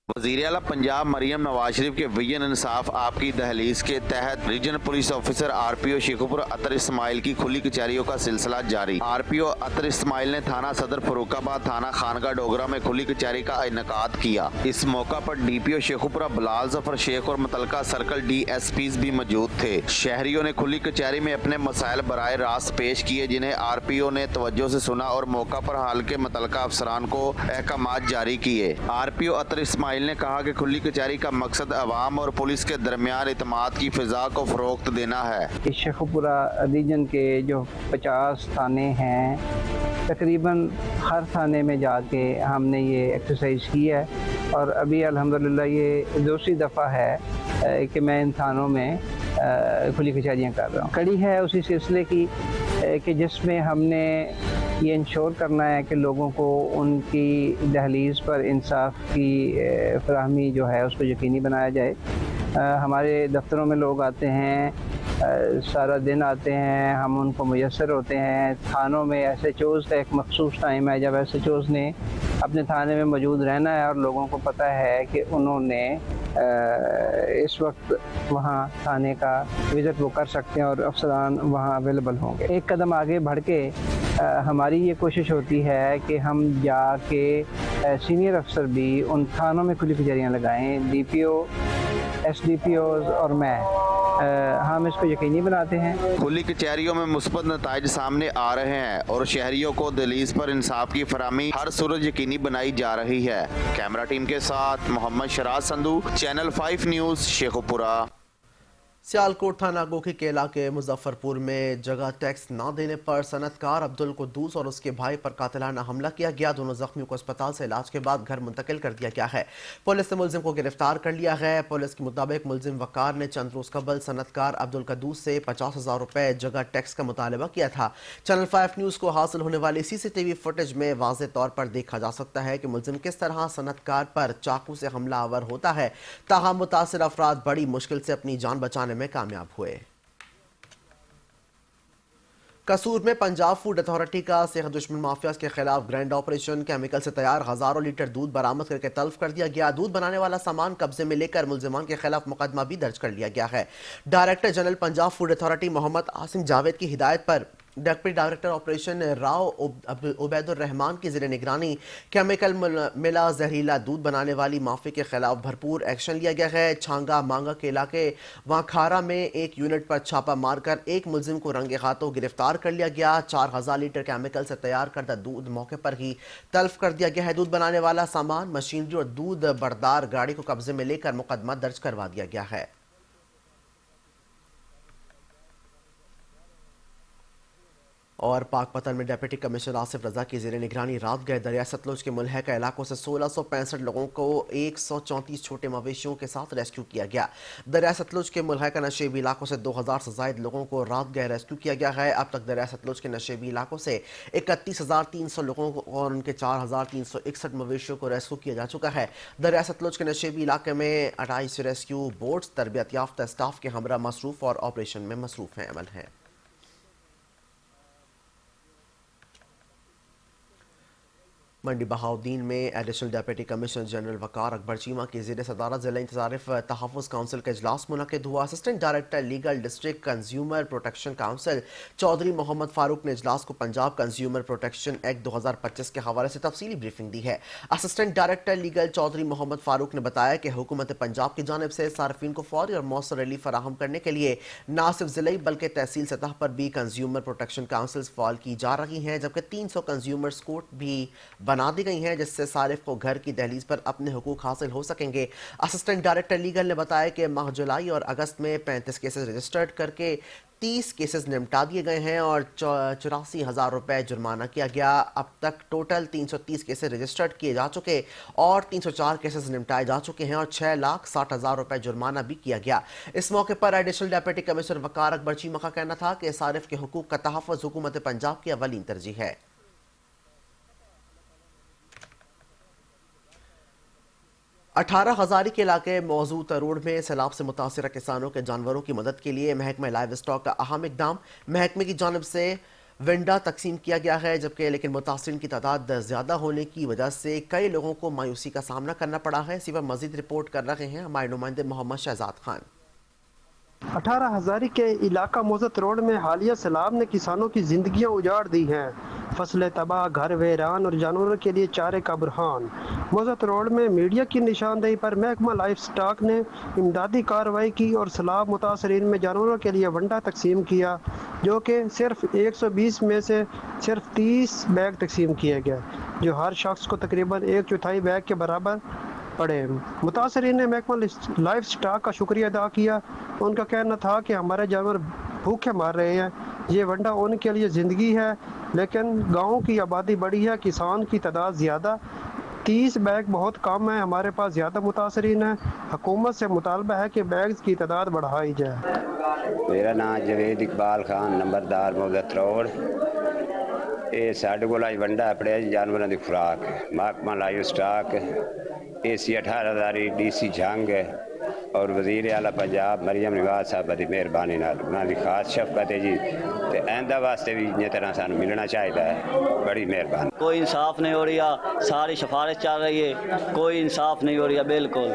S23: वज़ीर आला पंजाब मरियम नवाज शरीफ के विजन इंसाफ आपकी दहलीज के तहत regional police officer RPO Sheikhupura Athar Ismail की खुली कचहरियों का सिलसिला जारी। RPO अतर इस्माइल ने थाना सदर फरुखाबाद, थाना खानका डोगरा में खुली कचहरी का इनेकाद किया। इस मौका पर DPO शेखपुरा बिलाल जफर शेख और मुतलका सर्कल DSPs भी मौजूद थे। शहरियों ने खुली कचहरी में अपने मसाइल बराए रास्त पेश किए, जिन्हें RPO ने तवज्जो से सुना और मौका पर हाल के मुतलका अफसरान को अहकामात जारी किए। RPO अतर इस्माइल ने कहा कि खुली कचहरी का मकसद अवाम और पुलिस के दरमियान इत्मीनान की फिजा को फरोख्त देना है।
S24: शेखपुरा रीजन के जो 50 थाने हैं, तकरीबन हर थाने में जाके हमने ये एक्सरसाइज की है और अभी अल्हम्दुलिल्लाह ये दूसरी दफ़ा है कि मैं इन थानों में खुली कचहरियाँ कर रहा हूँ। कड़ी है उसी सिलसिले की कि जिसमें हमने ये इंश्योर करना है कि लोगों को उनकी दहलीज़ पर इंसाफ की फराहमी जो है उसको यकीनी बनाया जाए। हमारे दफ्तरों में लोग आते हैं, सारा दिन आते हैं, हम उनको मुयस्सर होते हैं। थानों में SHOs का एक मखसूस टाइम है जब SHOs ने अपने थाने में मौजूद रहना है और लोगों को पता है कि उन्होंने इस वक्त वहाँ थाने का विज़िट वो कर सकते हैं और अफसरान वहाँ अवेलेबल होंगे। एक कदम आगे बढ़ के हमारी ये कोशिश होती है कि हम जाके सीनियर अफसर भी उन थानों में खुली कचहरियाँ लगाएं। DPO, SDPOs और मैं हम इसको यकीनी बनाते हैं।
S23: खुली कचहरियों में मुस्बत नताइज सामने आ रहे हैं और शहरियों को दहलीज पर इंसाफ की फराहमी हर सूरत यकीनी बनाई जा रही है। कैमरा टीम के साथ मोहम्मद शिराज संधू, चैनल 5 न्यूज़, शेखपुरा।
S1: सियालकोट थाना गोखी के इलाके मुजफ्फरपुर में जगह टैक्स न देने पर सनतकार अब्दुल कुद्दूस और उसके भाई पर कातिलाना हमला किया गया। दोनों जख्मियों को अस्पताल से इलाज के बाद घर मुंतकिल कर दिया गया है। पुलिस ने मुलजिम को गिरफ्तार कर लिया है। पुलिस के मुताबिक मुलजिम वकार ने चंद रोज कबल सनतकार अब्दुल कुद्दूस से 50,000 रुपए जगह टैक्स का मुतालबा किया था। चैनल 5 न्यूज़ को हासिल होने वाली CCTV फुटेज में वाज़ेह तौर पर देखा जा सकता है कि मुलजिम किस तरह सनतकार पर चाकू से हमला आवर होता है। ताहम मुतासिर अफराद बड़ी मुश्किल से अपनी जान बचाने में कामयाब हुए। कसूर में पंजाब फूड अथॉरिटी का सेहत दुश्मन माफिया के खिलाफ ग्रैंड ऑपरेशन। केमिकल से तैयार हजारों लीटर दूध बरामद करके तल्फ कर दिया गया। दूध बनाने वाला सामान कब्जे में लेकर मुलजिमान के खिलाफ मुकदमा भी दर्ज कर लिया गया है। Director general Punjab food authority Muhammad Asim Javed की हिदायत पर deputy director operation Rao Ubaid ur Rehman کی زیر نگرانی کیمیکل ملا زہریلا دودھ بنانے والی مافیا کے خلاف بھرپور ایکشن لیا گیا ہے۔ چھانگا مانگا کے علاقے وانکھارا میں ایک یونٹ پر چھاپا مار کر ایک ملزم کو رنگے ہاتھوں گرفتار کر لیا گیا۔ 4000 لیٹر کیمیکل سے تیار کردہ دودھ موقع پر ہی تلف کر دیا گیا ہے۔ دودھ بنانے والا سامان، مشینری اور دودھ بردار گاڑی کو قبضے میں لے کر مقدمہ درج کروا دیا گیا ہے۔ اور پاک پتن میں ڈپٹی کمشنر آصف رضا کی زیر نگرانی رات گئے دریائے ستلج کے ملحقہ علاقوں سے 1665 لوگوں کو 134 چھوٹے مویشیوں کے ساتھ ریسکیو کیا گیا۔ دریائے ستلج کے ملحقہ نشیبی علاقوں سے 2000 سے زائد لوگوں کو رات گئے ریسکیو کیا گیا ہے۔ اب تک دریائے ستلج کے نشیبی علاقوں سے 31300 لوگوں کو اور ان کے 4361 مویشیوں کو ریسکیو کیا جا چکا ہے۔ دریائے ستلج کے نشیبی علاقے میں 28 ریسکیو بوٹس تربیت یافتہ اسٹاف کے ہمراہ مصروف اور آپریشن میں مصروف عمل ہیں۔ منڈی بہاؤدین میں ایڈیشنل ڈپٹی کمشنر جنرل وقار اکبر چیمہ کی زیر صدارت ضلع انتظاریف تحفظ کونسل کا اجلاس منعقد ہوا۔ Assistant director legal district consumer protection council Chaudhry Muhammad Farooq نے اجلاس کو پنجاب کنزیومر پروٹیکشن ایکٹ 2025 کے حوالے سے تفصیلی بریفنگ دی ہے۔ Assistant director legal Chaudhry Muhammad Farooq نے بتایا کہ حکومت پنجاب کی جانب سے صارفین کو فوری اور مؤثر ریلیف فراہم کرنے کے لیے نہ صرف ضلعی بلکہ تحصیل سطح پر بھی کنزیومر پروٹیکشن کونسلز فعال کی جا رہی ہیں، جبکہ 300 کنزیومرز کورٹ بھی بنا دی گئی ہیں جس سے صارف کو گھر کی دہلیز پر اپنے حقوق حاصل ہو سکیں گے۔ اسسٹنٹ ڈائریکٹر لیگل نے بتایا کہ ماہ جولائی اور اگست میں 35 کیسز رجسٹرڈ کر کے 30 کیسز نمٹا دیے گئے ہیں اور 84,000 روپے جرمانہ کیا گیا۔ اب تک ٹوٹل 330 کیسز رجسٹرڈ کیے جا چکے اور 304 کیسز نمٹائے جا چکے ہیں اور 6,60,000 روپے جرمانہ بھی کیا گیا۔ اس موقع پر ایڈیشنل ڈپٹی کمشنر وقار اکبر چیمہ کا کہنا تھا کہ صارف کے حقوق کا تحفظ حکومت پنجاب کی اولین ترجیح ہے۔ 18 ہزاری کے علاقے موضوع روڈ میں سیلاب سے متاثرہ کسانوں کے جانوروں کی مدد کے لیے محکمہ لائیو اسٹاک کا اہم اقدام۔ محکمے کی جانب سے ونڈا تقسیم کیا گیا ہے، لیکن متاثرین کی تعداد زیادہ ہونے کی وجہ سے کئی لوگوں کو مایوسی کا سامنا کرنا پڑا ہے۔ اسی پر مزید رپورٹ کر رہے ہیں ہمارے نمائندے محمد شہزاد خان۔
S2: 18 ہزاری کے علاقہ موزت روڈ میں حالیہ سیلاب نے کسانوں کی زندگیاں اجاڑ دی ہیں۔ فصلیں تباہ، گھر ویران اور جانوروں کے لیے چارے کا برہان۔ موزت روڈ میں میڈیا کی نشاندہی پر محکمہ لائف سٹاک نے امدادی کارروائی کی اور سیلاب متاثرین میں جانوروں کے لیے ونڈا تقسیم کیا، جو کہ صرف 120 میں سے صرف 30 بیگ تقسیم کیے گئے، جو ہر شخص کو تقریباً 1/4 بیگ کے برابر پڑے۔ متاثرین نے محکمہ لائف سٹاک کا شکریہ ادا کیا۔ ان کا کہنا تھا کہ ہمارے جانور بھوکے مار رہے ہیں، یہ ونڈا ان کے لیے زندگی ہے، لیکن گاؤں کی آبادی بڑی ہے، کسان کی تعداد زیادہ، 30 بیگ بہت کم ہے، ہمارے پاس زیادہ متاثرین ہیں۔ حکومت سے مطالبہ ہے کہ بیگز کی تعداد بڑھائی جائے۔
S3: میرا نام جوید اقبال خان، نمبردار موزت روڈ۔ یہ ساڈے کول اج ونڈا پڑیا جانوراں دی خوراک، محکمہ لائیو سٹاک، AC 18 ہزاری DC جھنگ اور وزیر اعلیٰ پنجاب مریم نواز صاحب کی مہربانی نال انہاں دی خاص شفقت ہے جی، تے آئندہ واسطے بھی جس طرح سانو ملنا چاہیے ہے، بڑی مہربانی۔
S4: کوئی انصاف نہیں ہو رہا، ساری سفارش چل رہی ہے، کوئی انصاف نہیں ہو رہا بالکل۔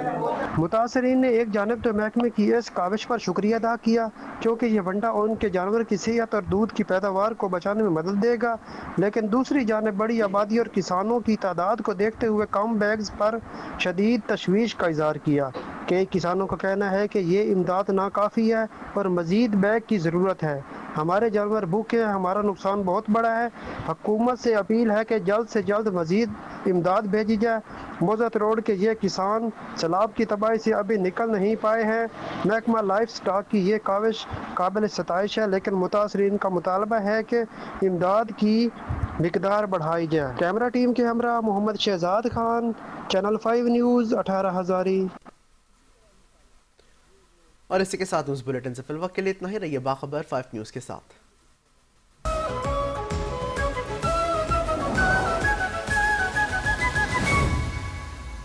S2: متاثرین نے ایک جانب تو محکمے کی اس کاوش پر شکریہ ادا کیا کیونکہ یہ ونڈا ان کے جانور کی صحت اور دودھ کی پیداوار کو بچانے میں مدد دے گا، لیکن دوسری جانب بڑی آبادی اور کسانوں کی تعداد کو دیکھتے ہوئے کم بیگز پر شدید تشویش کا اظہار کیا۔ کئی کسانوں کا کہنا ہے کہ یہ امداد ناکافی ہے اور مزید بیگ کی ضرورت ہے۔ ہمارے جانور بھوکے ہیں، ہمارا نقصان بہت بڑا ہے۔ حکومت سے اپیل ہے کہ جلد سے جلد مزید امداد بھیجی جائے۔ موزت روڈ کے یہ کسان سیلاب کی تباہی سے ابھی نکل نہیں پائے ہیں۔ محکمہ لائف سٹاک کی یہ کاوش قابل ستائش ہے، لیکن متاثرین کا مطالبہ ہے کہ امداد کی مقدار بڑھائی جائے۔ کیمرہ ٹیم کے ہمراہ محمد شہزاد خان، چینل 5 نیوز، 18 ہزاری۔
S1: اور اسی کے ساتھ نیوز بلیٹن سے فی الوقت کے لیے اتنا ہی، رہیے باخبر 5 نیوز کے ساتھ۔